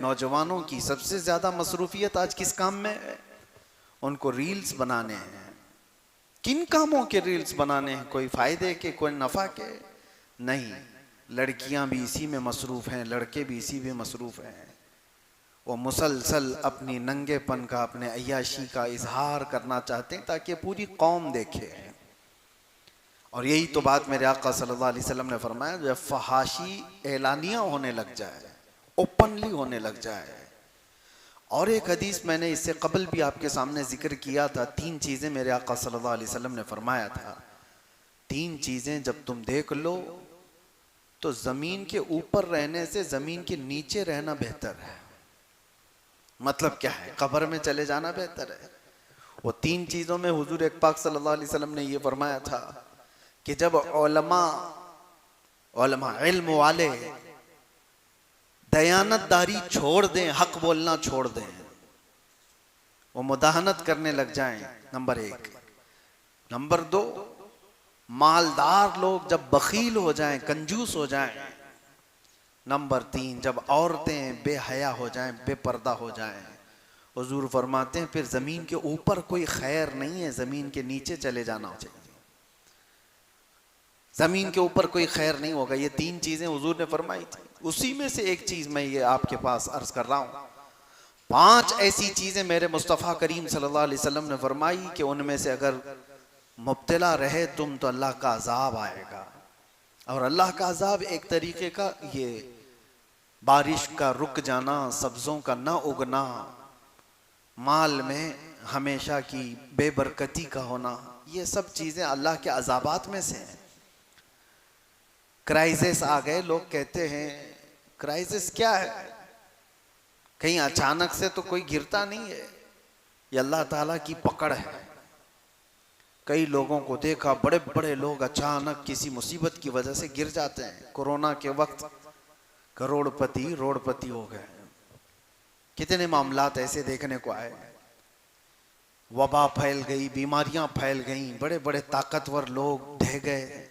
नौजवानों की सबसे ज्यादा मसरूफियत आज किस काम में है? उनको रील्स बनाने हैं। किन कामों के रील्स बनाने हैं? कोई फायदे के, कोई नफा के? नहीं। लड़कियां भी इसी में मसरूफ हैं, लड़के भी इसी में मसरूफ हैं। वो मुसलसल अपनी नंगेपन का, अपने अय्याशी का इजहार करना चाहते हैं ताकि पूरी कौम देखे। और यही तो बात मेरे आका सल्लल्लाहु अलैहि वसल्लम ने फरमाया, जब फहाशी एलानिया होने लग जाए, ओपनली होने लग जाए। और एक हदीस मैंने इससे कबल भी आपके सामने जिक्र किया था। 3 चीजें मेरे आका सल्लल्लाहु अलैहि वसल्लम ने फरमाया था, 3 चीजें जब तुम देख लो तो जमीन के ऊपर रहने से जमीन के नीचे रहना बेहतर है। मतलब क्या है? कब्र में चले जाना बेहतर है। वो 3 चीजों में हुजूर एक पाक सल्लल्लाहु अलैहि वसल्लम ने ये फरमाया था कि जब उलमा इल्म वाले दयानतदारी छोड़ दें, हक बोलना छोड़ दें, वो मुदाहनत करने लग जाएं, नंबर 1। नंबर 2, मालदार लोग जब बखील हो जाएं, कंजूस हो जाएं। नंबर 3, जब औरतें बेहया हो जाएं, बेपर्दा हो जाएं। हुजूर फरमाते हैं फिर जमीन के ऊपर कोई खैर नहीं है, जमीन के नीचे चले जाना चाहिए। जमीन के ऊपर कोई खैर नहीं होगा। ये 3 चीजें हुजूर ने फरमाई थी। उसी में से एक चीज मैं ये आपके पास अर्ज कर रहा हूं। 5 ऐसी चीजें मेरे मुस्तफ़ा करीम सल्लल्लाहु अलैहि वसल्लम ने फरमाई कि उनमें से अगर मुब्तला रहे तुम तो अल्लाह का अजाब आएगा। और अल्लाह का अजाब एक तरीके का ये बारिश का रुक जाना, सब्जों का ना उगना, माल में हमेशा की बेबरकती का होना, ये सब चीजें अल्लाह के अजाबात में से हैं। क्राइसिस आ गए, लोग कहते हैं क्राइसिस क्या है? कहीं अचानक से तो कोई गिरता नहीं है, ये अल्लाह ताला की पकड़ है। कई लोगों को देखा, बड़े बड़े लोग अचानक किसी मुसीबत की वजह से गिर जाते हैं। कोरोना के वक्त करोड़पति रोड़पति हो गए। कितने मामलात ऐसे देखने को आए। वबा फैल गई, बीमारियां फैल गई, बड़े बड़े ताकतवर लोग ढह गए।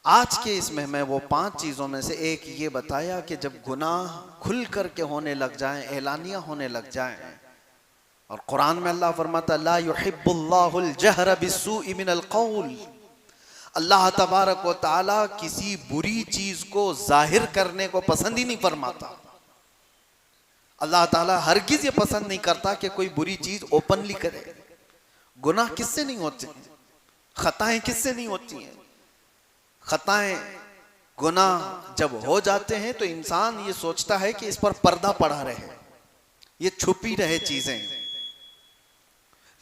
आज के इसमें मैं वो 5 चीजों में से एक ये बताया कि जब गुनाह खुल करके होने लग जाएं, एलानिया होने लग जाएं, और कुरान में अल्लाह फरमाता ला युहिब्बुल्लाहुल जहरा बिस्सूइ मिनल कौल, अल्लाह तबारक व तआला किसी बुरी चीज को जाहिर करने को पसंद ही नहीं फरमाता। अल्लाह ताला हरगिज ये पसंद नहीं करता कि कोई बुरी चीज ओपनली करे। गुनाह किससे नहीं होते? खताएं किससे नहीं होती हैं? खताएं, गुनाह जब हो जाते हैं तो इंसान ये सोचता है कि इस पर पर्दा पड़ा रहे, ये छुपी रहे चीजें।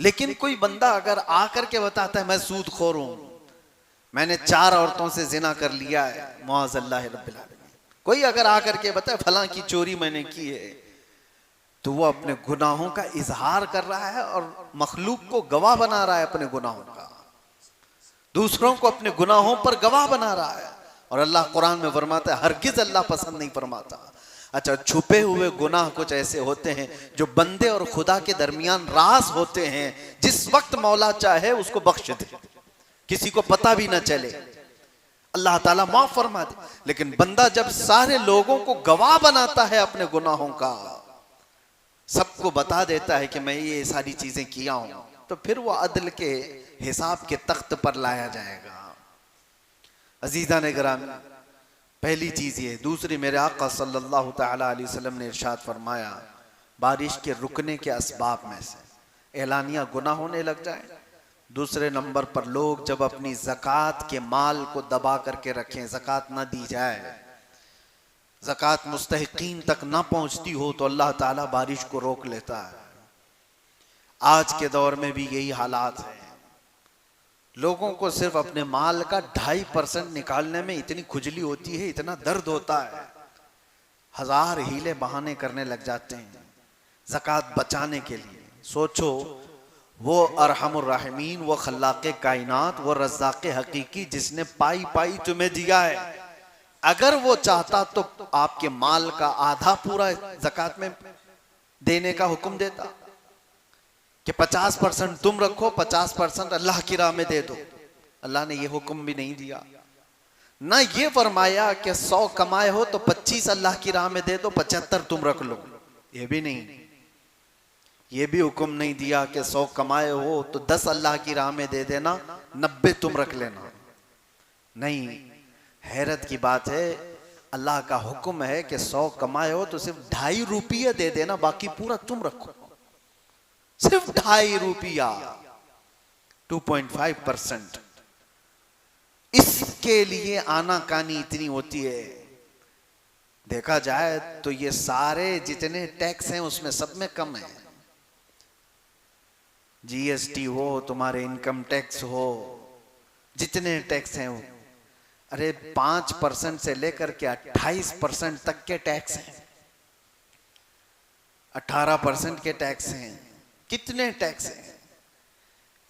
लेकिन कोई बंदा अगर आकर के बताता है मैं सूदखोर हूं, मैंने 4 औरतों से जिना कर लिया है, मुआज़ल्लाह रब्बिल आलमीन, कोई अगर आकर के बताए फलां की चोरी मैंने की है, तो वो अपने गुनाहों का इजहार कर रहा है और मखलूक को गवाह बना रहा है अपने गुनाहों का, दूसरों को अपने गुनाहों पर गवाह बना रहा है। और अल्लाह कुरान में फरमाता है हरगिज अल्लाह पसंद नहीं फरमाता। अच्छा, छुपे हुए गुनाह कुछ ऐसे होते हैं जो बंदे और खुदा के दरमियान राज होते हैं, जिस वक्त मौला चाहे उसको बख्श दे, किसी को पता भी ना चले, अल्लाह ताला माफ फरमा दे। लेकिन बंदा जब सारे लोगों को गवाह बनाता है अपने गुनाहों का, सबको बता देता है कि मैं ये सारी चीजें किया हूं, तो फिर वो अदल के हिसाब के तख्त पर लाया जाएगा। अजीजा ने गिरामी, पहली चीज ये। दूसरी, मेरे आका सल्लल्लाहु तआला अलैहि वसल्लम ने इरशाद फरमाया, बारिश के रुकने के असबाब में से एलानिया गुनाह होने लग जाए। दूसरे नंबर पर लोग जब अपनी ज़कात के माल को दबा करके रखें, ज़कात ना दी जाए, ज़कात मुस्तहिकीन तक ना पहुंचती हो, तो अल्लाह ताला बारिश को रोक लेता है। आज के दौर में भी यही हालात है। लोगों को सिर्फ अपने माल का 2.5% निकालने में इतनी खुजली होती है, इतना दर्द होता है, 1000 हीले बहाने करने लग जाते हैं ज़कात बचाने के लिए। सोचो, वो अरहमुर राहिमीन, वो खल्लाक़े कायनात, वो रज़्ज़ाक़े हकीकी, जिसने पाई पाई तुम्हें दिया है, अगर वो चाहता तो आपके माल का आधा पूरा ज़कात में देने का हुक्म देता कि 50% तुम रखो, 50% अल्लाह की राह में दे दो। अल्लाह ने ये हुक्म भी नहीं दिया। ना ये फरमाया कि 100 कमाए हो तो 25 अल्लाह की राह में दे दो, 75 तुम रख लो, ये भी नहीं। ये भी हुक्म नहीं दिया कि 100 कमाए हो तो 10 अल्लाह की राह में दे देना, 90 तुम रख लेना। नहीं, हैरत की बात है, अल्लाह का हुक्म है कि 100 कमाए हो तो सिर्फ 2.5 रुपया दे देना, बाकी पूरा तुम रखो। सिर्फ 2.5 रुपया, 2.5%। इसके लिए आनाकानी इतनी होती है। देखा जाए तो ये सारे जितने टैक्स हैं उसमें सब में कम है। जीएसटी हो, तुम्हारे इनकम टैक्स हो, जितने टैक्स हैं वो, अरे 5% से लेकर के 28% तक के टैक्स हैं, 18% के टैक्स हैं, कितने टैक्स हैं।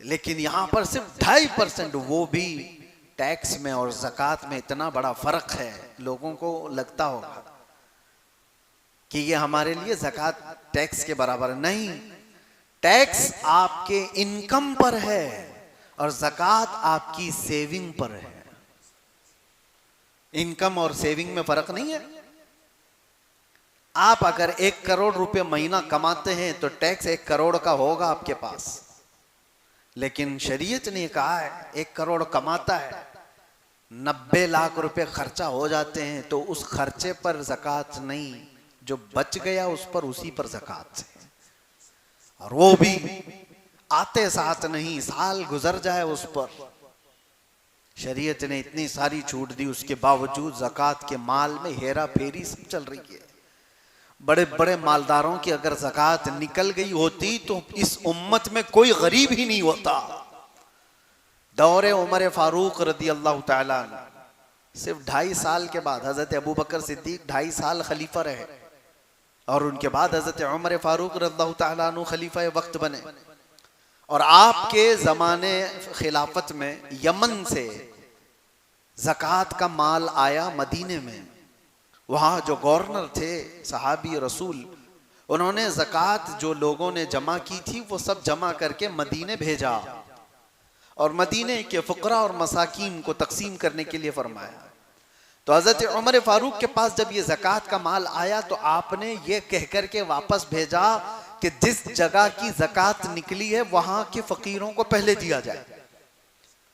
लेकिन यहां पर सिर्फ 2.5%, वो भी टैक्स में और ज़कात में इतना बड़ा फर्क है। लोगों को लगता होगा कि ये हमारे लिए ज़कात टैक्स के बराबर नहीं। टैक्स आपके इनकम पर है और ज़कात आपकी सेविंग पर है। इनकम और सेविंग में फर्क नहीं है। आप अगर 1 करोड़ रुपए महीना कमाते हैं तो टैक्स 1 करोड़ का होगा आपके पास। लेकिन शरीयत ने कहा है 1 करोड़ कमाता है, 90 लाख रुपए खर्चा हो जाते हैं तो उस खर्चे पर ज़कात नहीं, जो बच गया उस पर, उसी पर ज़कात है। और वो भी आते साथ नहीं, साल गुजर जाए उस पर। शरीयत ने इतनी सारी छूट दी, उसके बावजूद ज़कात के माल में हेरा फेरी सब चल रही है। बड़े बड़े मालदारों की अगर ज़कात निकल गई होती तो इस उम्मत में कोई गरीब ही नहीं होता। दौरे उमर फारूक रदी अल्लाह ताला सिर्फ 2.5 साल के बाद हजरत अबू बकर सिद्दीक 2.5 साल खलीफा रहे और उनके बाद हजरत उमर फारूक रदी अल्लाह ताला अन्हु खलीफा वक्त बने। और आपके ज़माने खिलाफत में यमन से ज़कात का माल आया मदीने में। वहाँ जो गवर्नर थे सहाबी रसूल, उन्होंने ज़कात जो लोगों ने जमा की थी वो सब जमा करके मदीने भेजा और मदीने के फुकरा और मसाकीन को तकसीम करने के लिए फरमाया। तो हज़रत उमर फारूक के पास जब ये ज़कात का माल आया तो आपने ये कह कर के वापस भेजा कि जिस जगह की ज़कात निकली है वहां के फकीरों को पहले दिया जाए,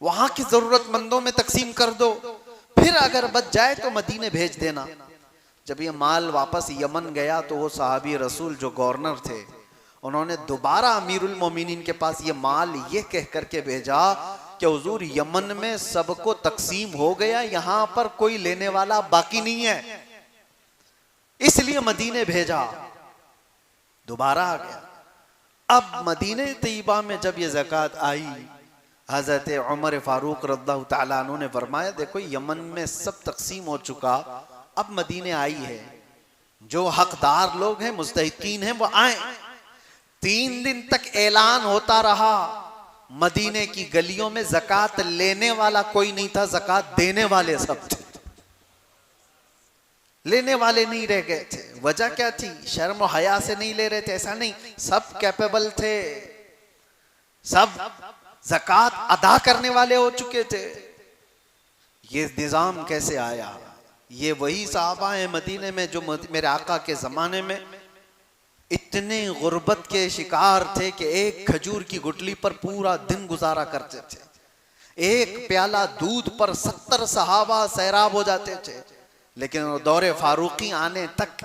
वहां की जरूरतमंदों में तकसीम कर दो, फिर अगर बच जाए तो मदीने भेज देना। जब ये माल वापस यमन गया तो वो सहाबी रसूल जो गवर्नर थे, उन्होंने दोबारा अमीरुल मोमिनीन के पास ये माल ये कह करके भेजा कि हुजूर यमन में सबको तकसीम हो गया, यहां पर कोई लेने वाला बाकी नहीं है, इसलिए मदीने भेजा। दोबारा आ गया। अब मदीने तैयबा में जब ये ज़कात आई, हजरत उमर फारूक रज़ियल्लाहु ताला अन्हु ने फरमाया देखो यमन में सब तकसीम हो चुका, अब मदीने आई है, जो हकदार लोग हैं मुस्तहिकीन हैं वो आए। 3 दिन तक ऐलान होता रहा, मदीने की गलियों में ज़कात लेने वाला कोई नहीं था, ज़कात देने वाले सब थे, लेने वाले नहीं रह गए थे। वजह क्या थी? शर्म और हया से नहीं ले रहे थे, ऐसा नहीं, सब कैपेबल थे, सब ज़कात अदा करने वाले हो चुके थे। ये निज़ाम कैसे आया? ये वही साहबा हैं मदीने में जो मेरे आका के ज़माने में इतने गुर्बत के शिकार थे कि एक खजूर की गुटली पर पूरा दिन गुजारा करते थे। एक प्याला दूध पर 70 सहाबा सैराब हो जाते थे। लेकिन दौरे फारूकी आने तक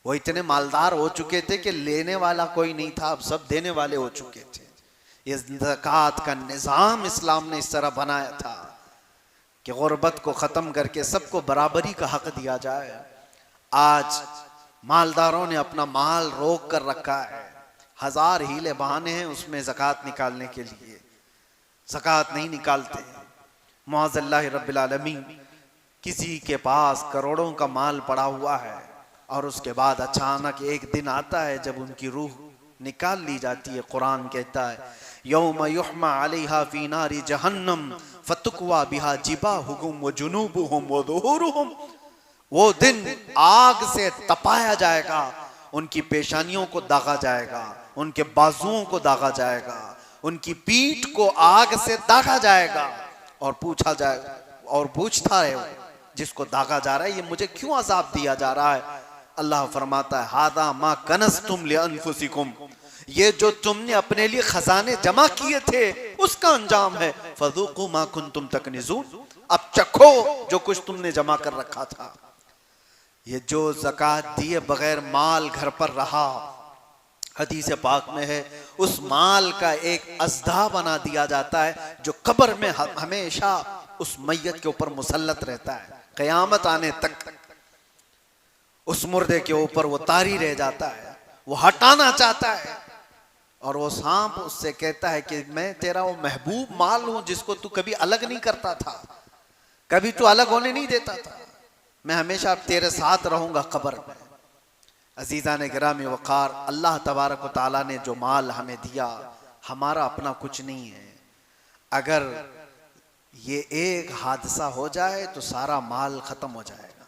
वो इतने मालदार हो चुके थे कि लेने वाला कोई नहीं था, अब सब देने वाले हो चुके थे। ये ज़कात का निज़ाम इस्लाम ने इस तरह बनाया था कि गुर्बत को ख़त्म करके सबको बराबरी का हक दिया जाए। आज मालदारों ने अपना माल रोक कर रखा है, 1000 हीले बहाने हैं उसमें ज़कात निकालने के लिए, ज़कात नहीं निकालते। मुअज़्ज़ल्लाहि रब्बिल आलमीन, किसी के पास करोड़ों का माल पड़ा हुआ है और उसके बाद अचानक एक दिन आता है जब उनकी रूह निकाल ली जाती है। कुरान कहता है यौम युहमा अलैहा फी नारी जहन्नम फतुक्वा बिहा जिबाहुहुम व जुनूबुहुम व ज़ुहूरुहुम। वो दिन आग से तपाया जाएगा, उनकी पेशानियों को दागा जाएगा, उनके बाजुओं को दागा जाएगा, उनकी पीठ को आग से दागा जाएगा और पूछा जाएगा और पूछता है जिसको दागा जा रहा है, ये मुझे क्यों अजाब दिया जा रहा है? अल्लाह फरमाता है, हादा मा कनज़्तुम लिअन्फुसिकुम, ये जो तुमने अपने लिए खजाने जमा किए थे उसका अंजाम है। फज़ूक़ू मा कुन्तुम तकनिज़ून, अब चखो जो कुछ तुमने जमा कर रखा था। ये जो ज़कात दिए बगैर माल घर पर रहा, हदीस पाक में है, उस माल का एक अज़दा बना दिया जाता है जो कब्र में हमेशा उस मैयत के ऊपर मुसल्लत रहता है, क़यामत आने तक उस मुर्दे के ऊपर वो तारी रह जाता है। वो हटाना चाहता है और वो सांप उससे कहता है कि मैं तेरा वो महबूब माल हूं जिसको तू कभी अलग नहीं करता था, कभी तू अलग होने नहीं देता था, मैं हमेशा तेरे साथ रहूंगा कब्र में। अजीज़ान गिरामी वक़ार, अल्लाह तबारक व तआला ने जो माल हमें दिया, हमारा अपना कुछ नहीं है। अगर ये एक हादसा हो जाए तो सारा माल ख़त्म हो जाएगा।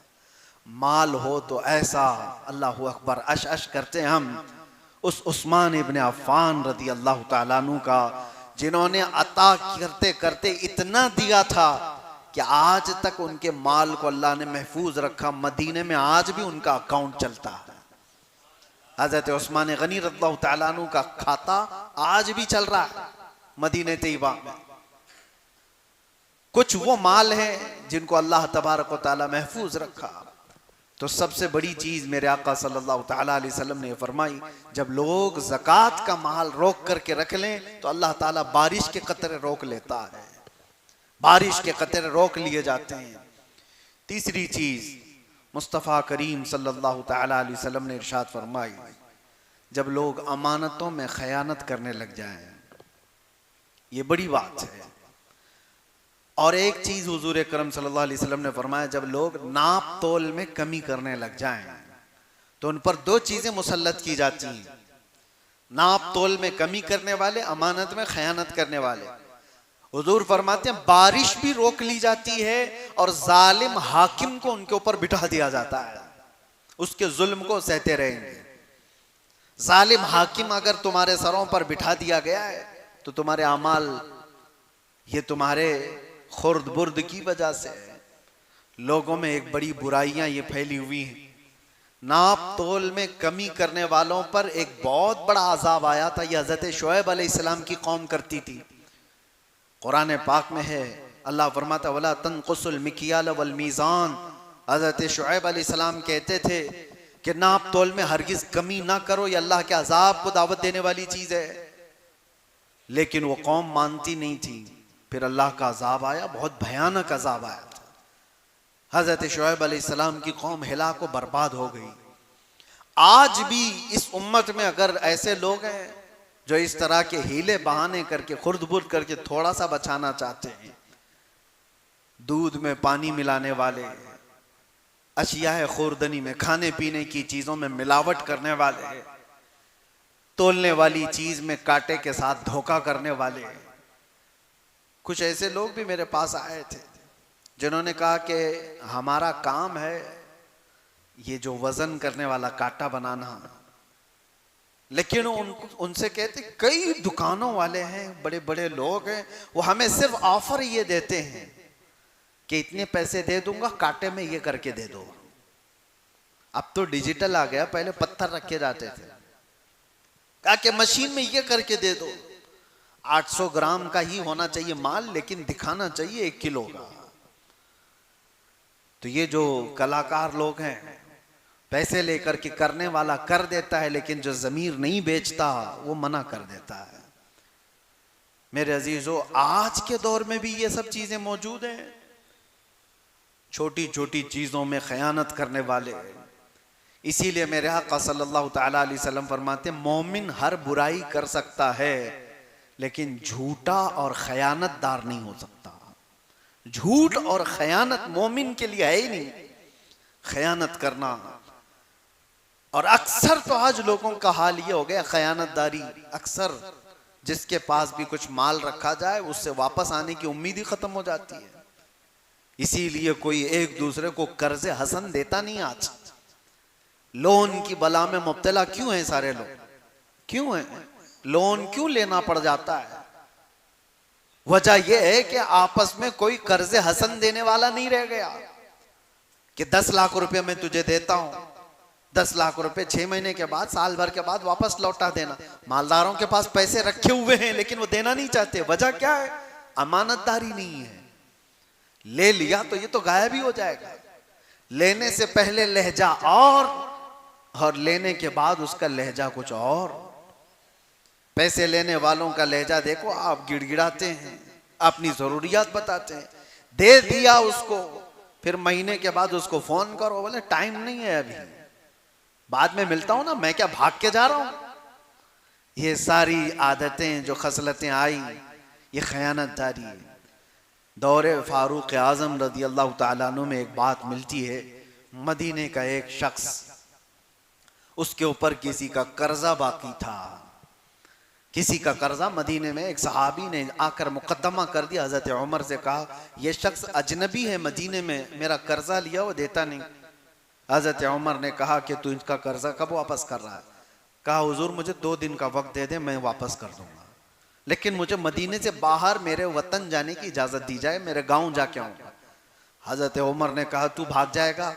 माल हो तो ऐसा, अल्लाहु अकबर, अश अश करते हम उस उस्मान इब्न अफ़्फ़ान रदी अल्लाह तआला अन्हु का, जिन्होंने अता करते करते इतना दिया था कि आज तक उनके माल को अल्लाह ने महफूज रखा। मदीने में आज भी उनका अकाउंट चलता है। हज़रत उस्मान गनी रज़ियल्लाहु तआला अन्हु का खाता आज भी चल रहा है मदीने तैयबा में। कुछ वो माल है जिनको अल्लाह तबारक व तआला महफूज रखा। तो सबसे बड़ी चीज मेरे आका सल्लल्लाहु तआला अलैहि वसल्लम ने फरमाई, जब लोग ज़कात का माल रोक करके रख लें तो अल्लाह ताला बारिश के कतरे रोक लेता है, बारिश के कतरे रोक लिए जाते हैं। तीसरी चीज मुस्तफ़ा करीम सल्लल्लाहु तआला अलैहि वसल्लम ने इरशाद फरमाई, जब लोग अमानतों में खयानत करने लग जाएं, ये बड़ी बात है। और एक चीज हुजूर करम सल्लल्लाहु अलैहि वसल्लम ने फरमाया, जब लोग नाप तोल में कमी करने लग जाएं तो उन पर दो चीजें मुसल्लत की जाती हैं, नाप तोल में कमी करने वाले, अमानत में खयानत करने वाले। हुजूर फरमाते हैं बारिश भी रोक ली जाती है और जालिम हाकिम को उनके ऊपर बिठा दिया जाता है, उसके जुल्म को सहते रहेंगे। जालिम हाकिम अगर तुम्हारे सरों पर बिठा दिया गया है तो तुम्हारे अमाल, ये तुम्हारे खुर्द बुर्द की वजह से है। लोगों में एक बड़ी बुराइयां ये फैली हुई हैं। नाप तोल में कमी करने वालों पर एक बहुत बड़ा अजाब आया था, यह हज़रत शुएब अलैहिस्सलाम की कौम करती थी। कुरान पाक में है, अल्लाह फरमाता वला तनकुसुल मिकियाल वल मीज़ान। हज़रत शुएब अलैहिस्सलाम कहते थे कि नाप तोल में हरगिज कमी ना करो, ये अल्लाह के अजाब को दावत देने वाली चीज है। लेकिन वो कौम मानती नहीं थी। फिर अल्लाह का अजाब आया, बहुत भयानक अजाब आया था। हजरत शुएब अलैहिस्सलाम की कौम हिलाको बर्बाद हो गई। आज भी इस उम्मत में अगर ऐसे लोग हैं जो इस तरह के हीले बहाने करके, खुर्द-बुर्द करके थोड़ा सा बचाना चाहते हैं, दूध में पानी मिलाने वाले, अशियाए खुर्दनी में, खाने पीने की चीजों में मिलावट करने वाले, तोलने वाली चीज में कांटे के साथ धोखा करने वाले, कुछ ऐसे लोग भी मेरे पास आए थे जिन्होंने कहा कि हमारा काम है ये जो वजन करने वाला कांटा बनाना। लेकिन उनसे कहते कई दुकानों वाले हैं, बड़े बड़े लोग हैं, वो हमें सिर्फ ऑफर ये देते हैं कि इतने पैसे दे दूंगा, कांटे में ये करके दे दो। अब तो डिजिटल आ गया, पहले पत्थर रखे जाते थे, कहा कि मशीन में ये करके दे दो। 800 ग्राम का ही होना चाहिए माल, लेकिन दिखाना चाहिए 1 किलो का। तो ये जो कलाकार लोग हैं, पैसे लेकर के करने वाला कर देता है, लेकिन जो जमीर नहीं बेचता वो मना कर देता है। मेरे अजीजों, आज के दौर में भी ये सब चीजें मौजूद हैं, छोटी छोटी चीजों में खयानत करने वाले। इसीलिए मेरे आका सल्लल्लाहु तआला अलैहि वसल्लम फरमाते हैं, मोमिन हर बुराई कर सकता है लेकिन झूठा और खयानतदार नहीं हो सकता। झूठ और खयानत मोमिन के लिए है ही नहीं, खयानत करना। और अक्सर तो आज लोगों का हाल ये हो गया, खयानतदारी। अक्सर जिसके पास भी कुछ माल रखा जाए उससे वापस आने की उम्मीद ही खत्म हो जाती है। इसीलिए कोई एक दूसरे को कर्ज हसन देता नहीं। आज लोन की बला में मुब्तला क्यों है सारे लोग? क्यों है? लोन क्यों लेना पड़ जाता है? वजह यह है कि आपस में कोई कर्ज हसन देने वाला नहीं रह गया कि 10 लाख रुपए मैं तुझे देता हूं, 10 लाख रुपए 6 महीने के बाद, साल भर के बाद वापस लौटा देना। मालदारों के पास पैसे रखे हुए हैं लेकिन वो देना नहीं चाहते। वजह क्या है? अमानतदारी नहीं है। ले लिया तो ये तो गायब ही हो जाएगा। लेने से पहले लहजा और लेने के बाद उसका लहजा कुछ और। पैसे लेने वालों का लहजा देखो, आप गिड़गिड़ाते हैं, अपनी जरूरियात बताते हैं। दे दिया उसको, फिर महीने के बाद उसको फोन करो, बोले टाइम नहीं है अभी, बाद में मिलता हूं ना, मैं क्या भाग के जा रहा हूं। ये सारी आदतें जो खसलतें आई, ये खयानतदारी है। दौरे फारूक आजम रज़ी अल्लाह तआला अन्हु में एक बात मिलती है, मदीने का एक शख्स, उसके ऊपर किसी का कर्जा बाकी था। किसी का कर्जा, मदीने में एक सहाबी ने आकर मुकद्दमा कर दिया, हजरत उमर से कहा यह शख्स अजनबी है, मदीने में मेरा कर्जा लिया वो देता नहीं। हजरत उमर ने कहा कि तू इसका कर्जा कब वापस कर रहा है? कहा हुजूर मुझे 2 दिन का वक्त दे दे, मैं वापस कर दूंगा, लेकिन मुझे मदीने से बाहर मेरे वतन जाने की इजाजत दी जाए, मेरे गांव जाके आऊंगा। हजरत उमर ने कहा तू भाग जाएगा?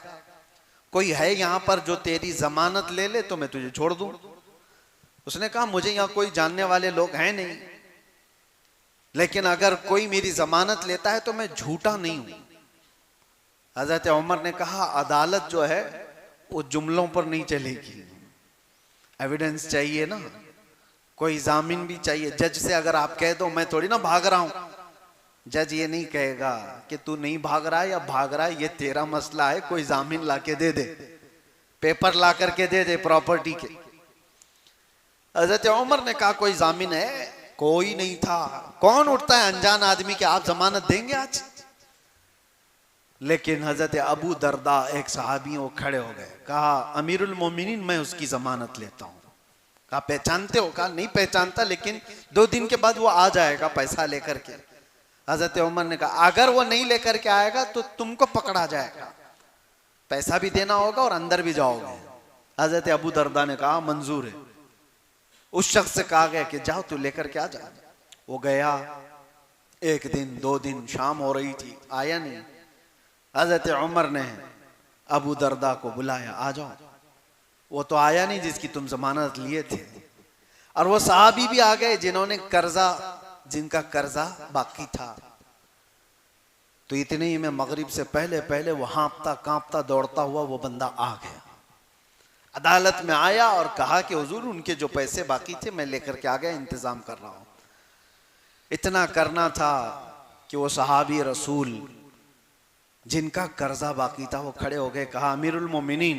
कोई है यहाँ पर जो तेरी जमानत ले ले तो मैं तुझे छोड़ दूं। उसने कहा मुझे यहाँ कोई जानने वाले लोग हैं नहीं, लेकिन अगर कोई मेरी जमानत लेता है तो मैं झूठा नहीं हूं। हजरत उमर ने कहा अदालत जो है वो जुमलों पर नहीं चलेगी, एविडेंस चाहिए ना, कोई जामीन भी चाहिए। जज से अगर आप कह दो मैं थोड़ी ना भाग रहा हूं, जज ये नहीं कहेगा कि तू नहीं भाग रहा है या भाग रहा है, ये तेरा मसला है, कोई जामीन ला के दे दे, पेपर ला करके दे दे प्रॉपर्टी के। हजरत उमर ने कहा कोई जामीन है? कोई नहीं था। कौन उठता है अनजान आदमी के आप जमानत देंगे आज? लेकिन हजरत अबू दरदा एक सहाबी, वो खड़े हो गए, कहा अमीरुल मोमिनीन मैं उसकी जमानत लेता हूं। कहा पहचानते हो? कहा नहीं पहचानता, लेकिन 2 दिन के बाद वो आ जाएगा पैसा लेकर के। हजरत उमर ने कहा अगर वो नहीं लेकर के आएगा तो तुमको पकड़ा जाएगा, पैसा भी देना होगा और अंदर भी जाओगे। हजरत अबू दरदा ने कहा मंजूर है। उस शख्स से कहा गया कि जाओ तू लेकर के आ जा। वो गया, 1 दिन 2 दिन, शाम हो रही थी, आया नहीं। हजरत उमर ने अबू दरदा को बुलाया, आ जाओ। वो तो आया नहीं जिसकी तुम जमानत लिए थे, और वो सहाबी भी आ गए जिन्होंने कर्जा, जिनका कर्जा बाकी था। तो इतने ही में मगरिब से पहले पहले वो हाँपता कांपता दौड़ता हुआ वो बंदा आ गया, अदालत में आया और कहा कि हुजूर उनके जो पैसे बाकी थे मैं लेकर के आ गया, इंतजाम कर रहा हूं। इतना करना था कि वो सहाबी रसूल जिनका कर्जा बाकी था वो खड़े हो गए, कहा अमीरुल मोमिनीन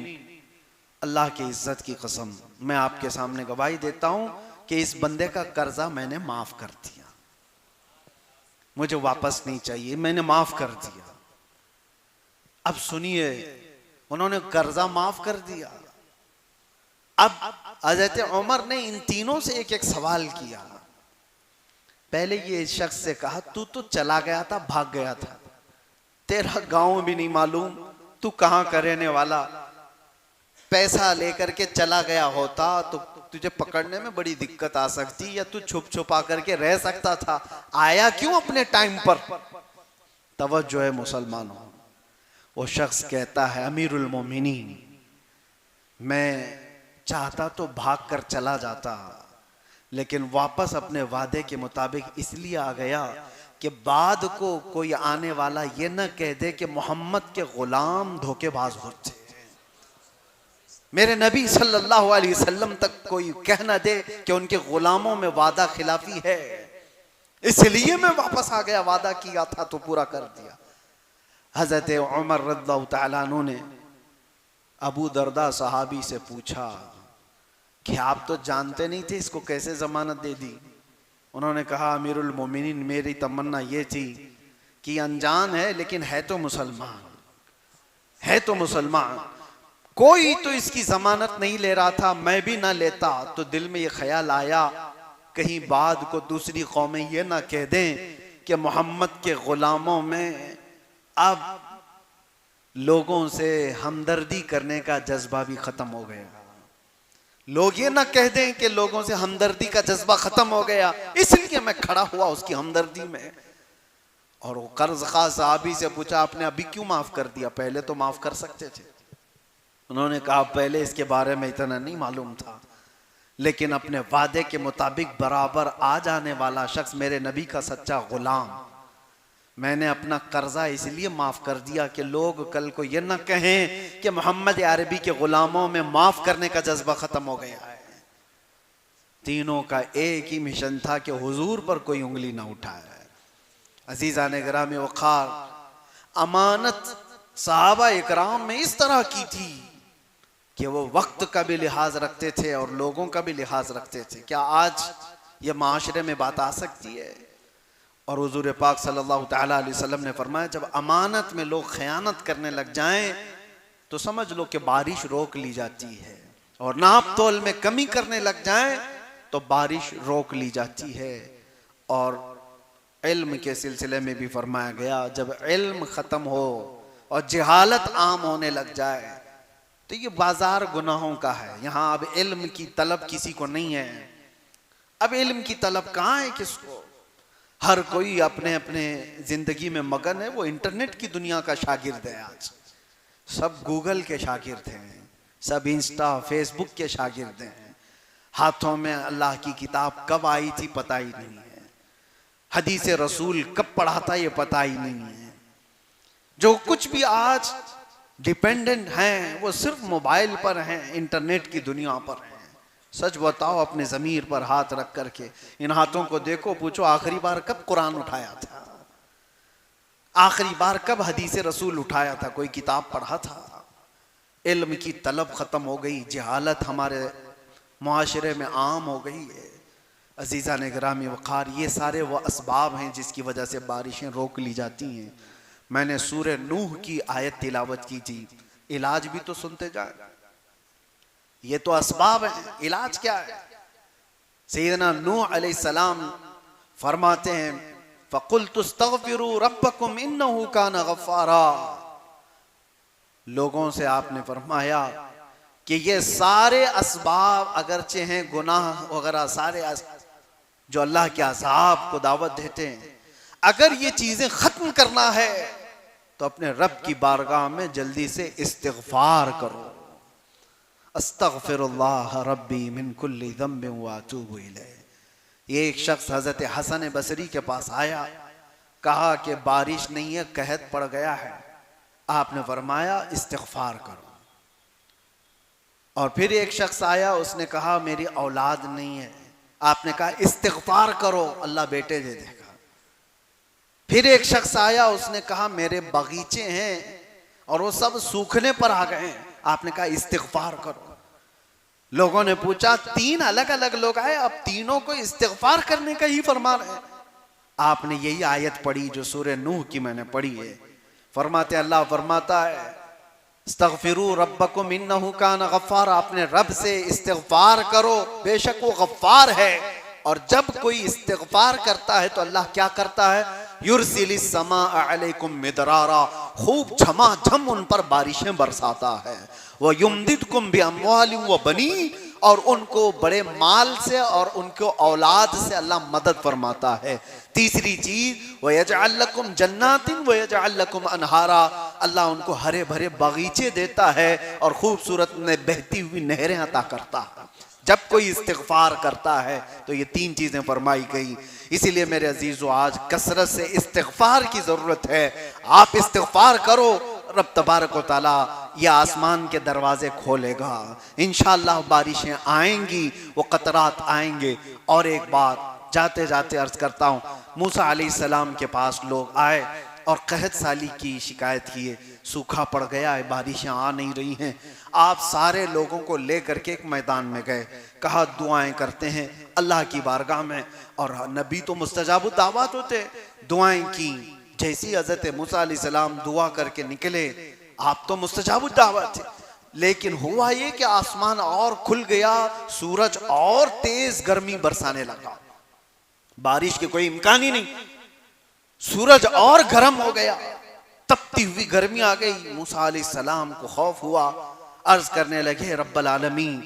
अल्लाह की इज्जत की कसम मैं आपके सामने गवाही देता हूं कि इस बंदे का कर्जा मैंने माफ कर दिया, मुझे वापस नहीं चाहिए, मैंने माफ कर दिया। अब सुनिए, उन्होंने कर्जा माफ कर दिया। अब हजरत उमर ने इन तीनों से एक एक सवाल किया। पहले ये शख्स से कहा तू तो चला गया था, भाग गया था, तेरा गांव भी नहीं मालूम, तू कहां का रहने वाला, पैसा लेकर के चला गया होता तो तुझे पकड़ने में बड़ी दिक्कत आ सकती, या तू छुप छुपा करके रह सकता था, आया क्यों अपने टाइम पर? तवज्जो है मुसलमानों। वो शख्स कहता है अमीरुल मोमिनीन मैं चाहता तो भाग कर चला जाता, लेकिन वापस अपने वादे के मुताबिक इसलिए आ गया कि बाद को कोई आने वाला ये न कह दे कि मोहम्मद के गुलाम धोखेबाज होते, मेरे नबी सल्लल्लाहु अलैहि वसल्लम तक कोई कह न दे कि उनके गुलामों में वादा खिलाफी है, इसलिए मैं वापस आ गया, वादा किया था तो पूरा कर दिया। हजरत उमर रज़ियल्लाहु तआला अन्हु ने अबू दरदा सहाबी से पूछा कि आप तो जानते नहीं थे इसको कैसे जमानत दे दी? उन्होंने कहा अमीरुल मोमिनीन मेरी तमन्ना ये थी कि अनजान है लेकिन है तो मुसलमान, है तो मुसलमान, कोई तो इसकी जमानत नहीं ले रहा था, मैं भी ना लेता तो दिल में ये ख्याल आया कहीं बाद को दूसरी कौमें ये ना कह दें कि मोहम्मद के गुलामों में अब लोगों से हमदर्दी करने का जज्बा भी खत्म हो गया, लोग ये ना कह दें कि लोगों से हमदर्दी का जज्बा खत्म हो गया, इसलिए मैं खड़ा हुआ उसकी हमदर्दी में। और वो कर्ज खा साहबी से पूछा, आपने अभी क्यों माफ कर दिया, पहले तो माफ कर सकते थे। उन्होंने कहा, पहले इसके बारे में इतना नहीं मालूम था, लेकिन अपने वादे के मुताबिक बराबर आ जाने वाला शख्स मेरे नबी का सच्चा गुलाम, मैंने अपना कर्जा इसलिए माफ कर दिया कि लोग कल को ये ना कहें कि मोहम्मद अरबी के गुलामों में माफ करने का जज्बा खत्म हो गया है। तीनों का एक ही मिशन था कि हुजूर पर कोई उंगली ना उठाए। अजीज़ान गिरामी वक़ार, अमानत सहाबा इकराम में इस तरह की थी कि वो वक्त का भी लिहाज रखते थे और लोगों का भी लिहाज रखते थे। क्या आज ये माशरे में बात आ सकती है? और हुजूर पाक सल्लल्लाहु तआला अलैहि वसल्लम ने फरमाया, जब अमानत में लोग खयानत करने लग जाएं तो समझ लो कि बारिश रोक ली जाती है, और नाप तोल में कमी करने लग जाएं तो बारिश रोक ली जाती है। और इल्म के सिलसिले में भी फरमाया गया, जब इल्म ख़त्म हो और जहालत आम होने लग जाए तो ये बाजार गुनाहों का है। यहाँ अब इल्म की तलब किसी को नहीं है। अब इल्म की तलब कहाँ है किसको? हर कोई अपने अपने जिंदगी में मगन है। वो इंटरनेट की दुनिया का शागिर्द है। आज सब गूगल के शागिर्द हैं, सब इंस्टा फेसबुक के शागिर्द हैं। हाथों में अल्लाह की किताब कब आई थी पता ही नहीं है। हदीस रसूल कब पढ़ा था ये पता ही नहीं है। जो कुछ भी आज डिपेंडेंट हैं वो सिर्फ मोबाइल पर हैं, इंटरनेट की दुनिया पर हैं। सच बताओ, अपने ज़मीर पर हाथ रख करके इन हाथों को देखो, पूछो आखिरी बार कब कुरान उठाया था, आखिरी बार कब हदीस रसूल उठाया था, कोई किताब पढ़ा था? इल्म की तलब ख़त्म हो गई, जहालत हमारे मुआशरे में आम हो गई है। अजीज़ान गिरामी वक़ार, ये सारे वो असबाब हैं जिसकी वजह से बारिशें रोक ली जाती हैं। मैंने सूरे नूह की आयत तिलावत की थी, इलाज भी तो सुनते जाए। ये तो असबाब है, इलाज क्या है? सैयदना नूह अलैहिस्सलाम फरमाते हैं, फ़क़ुल्तु अस्तग़फ़िरू रब्बकुम इन्नहु कान गफ़्फ़ारा। लोगों से आपने फरमाया कि ये सारे असबाब अगरचे हैं, गुनाह वगैरह सारे जो अल्लाह के अज़ाब को दावत देते हैं, अगर ये चीज़ें ख़त्म करना है तो अपने रब की बारगाह में जल्दी से इस्तिग़फ़ार करो। अस्तग़फ़िरुल्लाह रब्बी मिन कुल्लि ज़ंबिन व अतूबु इलैह। ये एक शख्स हज़रत हसन बसरी के पास आया, कहा कि बारिश नहीं है, कहत पड़ गया है। आपने फरमाया इस्तिग़फ़ार करो। और फिर एक शख्स आया, उसने कहा मेरी औलाद नहीं है। आपने कहा इस्तिग़फ़ार करो, अल्लाह बेटे दे देगा। फिर एक शख्स आया, उसने कहा मेरे बगीचे हैं और वो सब सूखने पर आ गए हैं। आपने कहा इस्तिग़फ़ार करो। लोगों ने पूछा, तीन अलग अलग लोग आए, अब तीनों को इस्तिग़फ़ार करने का ही फरमान है। आपने यही आयत पढ़ी जो सूरे नूह की मैंने पढ़ी है। फरमाते, अल्लाह फरमाता है इस्तग़फ़िरू रब्बकुम इन्नहु कान गफ़्फ़ारा। अपने रब से इस्तिग़फ़ार करो, बेशक वो गफ़्फ़ार है। और जब कोई इस्तिग़फ़ार करता है तो अल्लाह क्या करता है? युरसिलिस समा अलैकुम मिदरारा, खूब झमाझम उन पर बारिशें बरसाता है। वह युमदिदकुम बिअम्वालिन व बनीन, और उनको बड़े माल से और उनको औलाद से अल्लाह मदद फरमाता है। तीसरी चीज, व यजअल लकुम जन्नातिन व यजअल लकुम अनहारा, अल्लाह उनको हरे भरे बगीचे देता है और खूबसूरत में बहती हुई नहरें अता करता है। जब कोई इस्तिग़फ़ार करता है तो ये तीन चीजें फरमाई गई। इसीलिए मेरे अजीजों, आज कसरत से इस्तिग़फ़ार की जरूरत है। आप इस्तिग़फ़ार करो, रब तबारक व तआला ये आसमान के दरवाजे खोलेगा, इंशाअल्लाह बारिशें आएंगी, वो कतरात आएंगे। और एक बात जाते जाते अर्ज करता हूँ, मूसा अलैहिस्सलाम के पास लोग आए और कहत साली की शिकायत किए, सूखा पड़ गया है, बारिशें आ नहीं रही हैं। आप सारे लोगों को लेकर के एक मैदान में गए, कहा दुआएं करते हैं अल्लाह की बारगाह में। और नबी तो मुस्तजाबुद दावत होते, दुआएं की। जैसी हज़रत मूसा अलैहिस्सलाम दुआ करके निकले, आप तो मुस्तजाबुद दावत थे, लेकिन हुआ ये कि आसमान और खुल गया, सूरज और तेज गर्मी बरसाने लगा। बारिश के कोई इम्कान ही नहीं, सूरज और गर्म हो गया, तपती हुई गर्मी आ गई। मूसा अलैहिस्सलाम को खौफ हुआ, अर्ज करने लगे रब्बल आलमीन,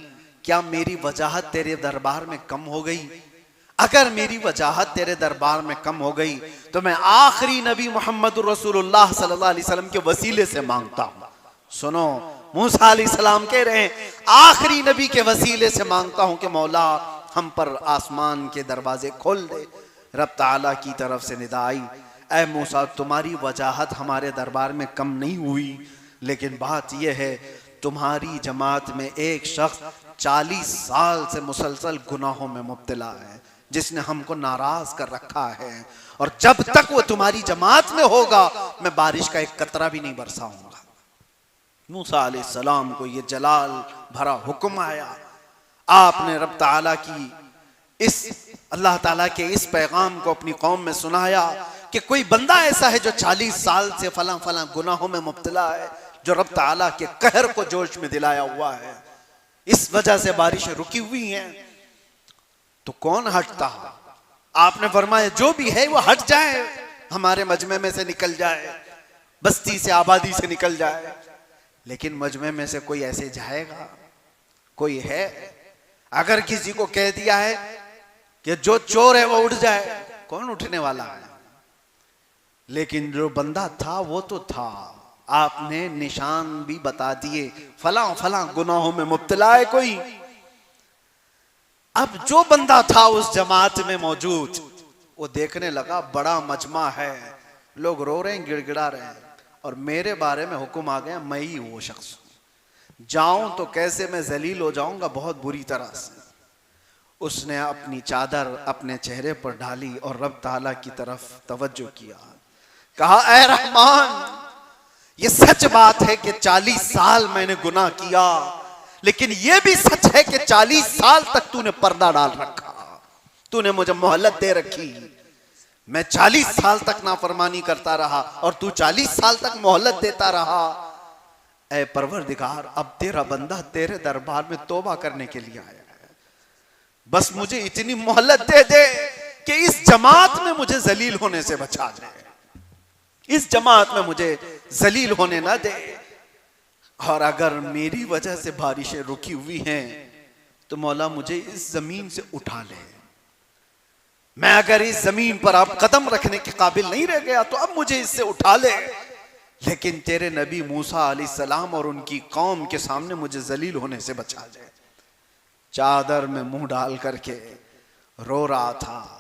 क्या मेरी वजाहत तेरे दरबार में कम हो गई? अगर मेरी वजाहत तेरे दरबार में कम हो गई तो मैं आखिरी नबी मोहम्मद रसूलुल्लाह सल्लल्लाहु अलैहि वसल्लम के वसीले से मांगता हूं। सुनो, मूसा अलैहिस्सलाम कह रहे हैं, आखिरी नबी के वसीले से मांगता हूं कि मौला हम पर आसमान के दरवाजे खोल दे। रब ताला की तरफ से निदा आई, ऐ मूसा, तुम्हारी वजाहत हमारे दरबार में कम नहीं हुई, लेकिन बात यह है तुम्हारी जमात में एक शख्स 40 साल से मुसलसल गुनाहों में मुब्तला है, जिसने हमको नाराज कर रखा है, और जब तक वो तुम्हारी जमात में होगा मैं बारिश का एक कतरा भी नहीं बरसाऊंगा। मूसा अलैहिस्सलाम को ये जलाल भरा हुक्म आया। आपने रब ताला की इस अल्लाह ताला के इस पैगाम को अपनी कौम में सुनाया कि कोई बंदा ऐसा है जो 40 साल से फला फला गुनाहों में मुब्तला है, जो रब ताला के कहर को जोश में दिलाया हुआ है, इस वजह से बारिशें रुकी हुई हैं। तो कौन हटता? आपने फरमाया जो भी है वो हट जाए, हमारे मजमे में से निकल जाए, बस्ती से आबादी से निकल जाए। लेकिन मजमे में से कोई ऐसे जाएगा? कोई है? अगर किसी को कह दिया है कि जो चोर है वो उठ जाए, कौन उठने वाला है? लेकिन जो बंदा था वो तो था। आपने निशान भी बता दिए, फला फला गुनाहों में मुब्तला है कोई। अब जो बंदा था उस जमात में मौजूद, वो देखने लगा बड़ा मजमा है, लोग रो रहे हैं, गिड़गिड़ा रहे हैं, और मेरे बारे में हुक्म आ गया मैं ही वो शख्स हूं। जाऊं तो कैसे मैं जलील हो जाऊंगा, बहुत बुरी तरह से। उसने अपनी चादर अपने चेहरे पर डाली और रब ताला की तरफ तवज्जो किया, कहा, ऐ रहमान, ये सच बात है कि 40 साल मैंने गुनाह किया, लेकिन ये भी सच है कि 40 साल तक तूने पर्दा डाल रखा, तूने मुझे मोहलत दे रखी। मैं 40 साल तक नाफरमानी करता रहा और तू 40 साल तक मोहलत देता रहा। ऐ परवरदिगार, अब तेरा बंदा तेरे दरबार में तौबा करने के लिए आया है, बस मुझे इतनी मोहलत दे दे कि इस जमात में मुझे जलील होने से बचा दे, इस जमात में मुझे जलील होने ना दे। और अगर मेरी वजह से बारिशें रुकी हुई हैं तो मौला मुझे इस जमीन से उठा ले। मैं अगर इस जमीन पर अब कदम रखने के काबिल नहीं रह गया तो अब मुझे इससे उठा ले, लेकिन तेरे नबी मूसा अलैहिस्सलाम और उनकी कौम के सामने मुझे जलील होने से बचा ले। चादर में मुंह डाल करके रो रहा था।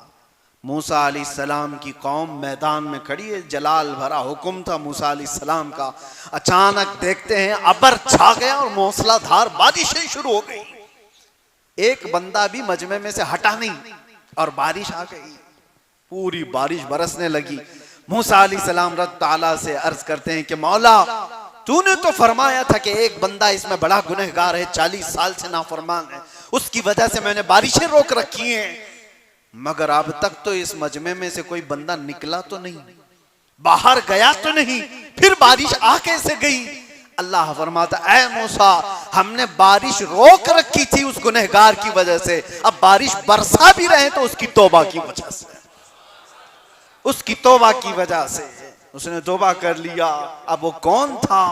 मूसा अलैहिस्सलाम की कौम मैदान में खड़ी है, जलाल भरा हुक्म था मूसा अलैहिस्सलाम का। अचानक देखते हैं अबर छा गया और मूसलाधार बारिशें शुरू हो गई। एक बंदा भी मजमे में से हटा नहीं और बारिश आ गई, पूरी बारिश बरसने लगी। मूसा अलैहिस्सलाम रब ताला से अर्ज करते हैं कि मौला, तूने तो फरमाया था कि एक बंदा इसमें बड़ा गुनहगार है, 40 साल से नाफरमान है, उसकी वजह से मैंने बारिशें रोक रखी हैं, मगर अब तक तो इस मजमे में से कोई बंदा निकला तो नहीं, बाहर गया तो नहीं, फिर बारिश आ कैसे गई? अल्लाह फरमाता, ऐ मूसा, हमने बारिश रोक रखी थी उस गुनहगार की वजह से, अब बारिश बरसा भी रहे तो उसकी तौबा की वजह से, उसकी तौबा की वजह से उसने तौबा कर लिया। अब वो कौन था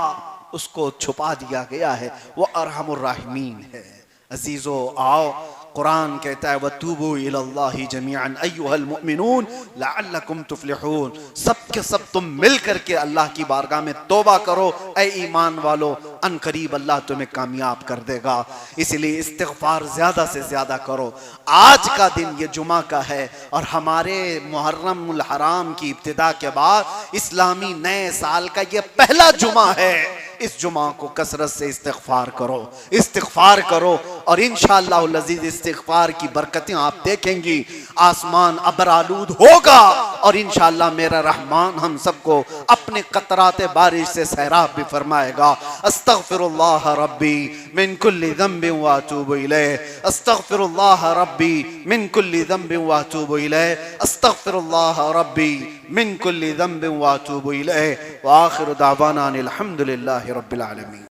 उसको छुपा दिया गया है, वो अरहमुर राहिमीन है। अजीजो आओ, कुरान कहता है वतूबू इलल्लाहि जमीअन अय्युहल मुमिनून लअल्लकुम तुफ्लिहून, सब के सब तुम मिल करके अल्लाह की बारगाह में तौबा करो ऐ ईमान वालो, अन करीब अल्लाह तुम्हें कामयाब कर देगा। इसलिए इस्तिग़फ़ार ज्यादा से ज्यादा करो। आज का दिन ये जुमा का है और हमारे मुहर्रमुल हराम की इब्तिदा के बाद इस्लामी नए साल का ये पहला जुमा है। इस जुमा को कसरत से इस्तिग़फ़ार करो, इस्तिग़फ़ार करो, और इंशाअल्लाहुल अज़ीज़ इस्तिग़फ़ार की बरकतें आप देखेंगी। आसमान अबरालूद होगा और इंशाअल्लाह मेरा रहमान हम सबको अपने कतराते बारिश से सैराब भी फरमाएगा। अस्तग़फ़िरुल्लाह रब्बी मिन कुल्लि ज़ंबिन व अतूबु इलैह, अस्तग़फ़िरुल्लाह रब्बी मिन कुल्लि ज़ंबिन व अतूबु इलैह, अस्तग़फ़िरुल्लाह रब्बी मिन कुल्लि ज़ंबिन व अतूबु इलैह। व आखिरु दावाना अनिल हम्दुलिल्लाहि रब्बिल आलमीन।